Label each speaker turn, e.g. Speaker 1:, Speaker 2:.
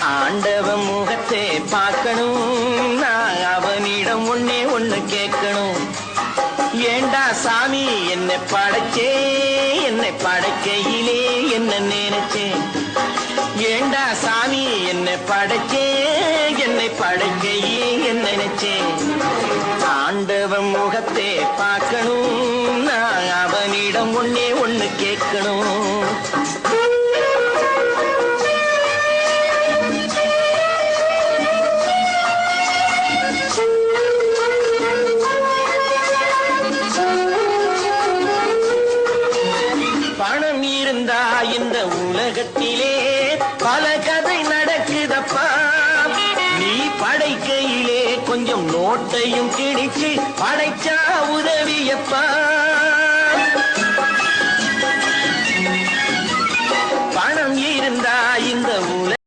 Speaker 1: ஆண்டவன் முகத்தை பார்க்கணும், நான் அவனிடம் ஒண்ணே ஒண்ணு கேட்கணும். ஏண்டா சாமி என்னை படைச்சே, என்னை படைக்கையிலே என்ன நினைச்சேன். ஏண்டா சாமி என்னை படைச்சே, என்னை படைக்கையிலே என்ன நினைச்சேன். ஆண்டவன் முகத்தை பார்க்கணும், நான் அவனிடம் ஒண்ணே ஒண்ணு கேட்கணும். பணம் இருந்தா இந்த உலகத்திலே பல கதை நடக்குதப்பா. நீ படைக்கையிலே கொஞ்சம் நோட்டையும் கிழிச்சு படைச்சா உதவியப்பா.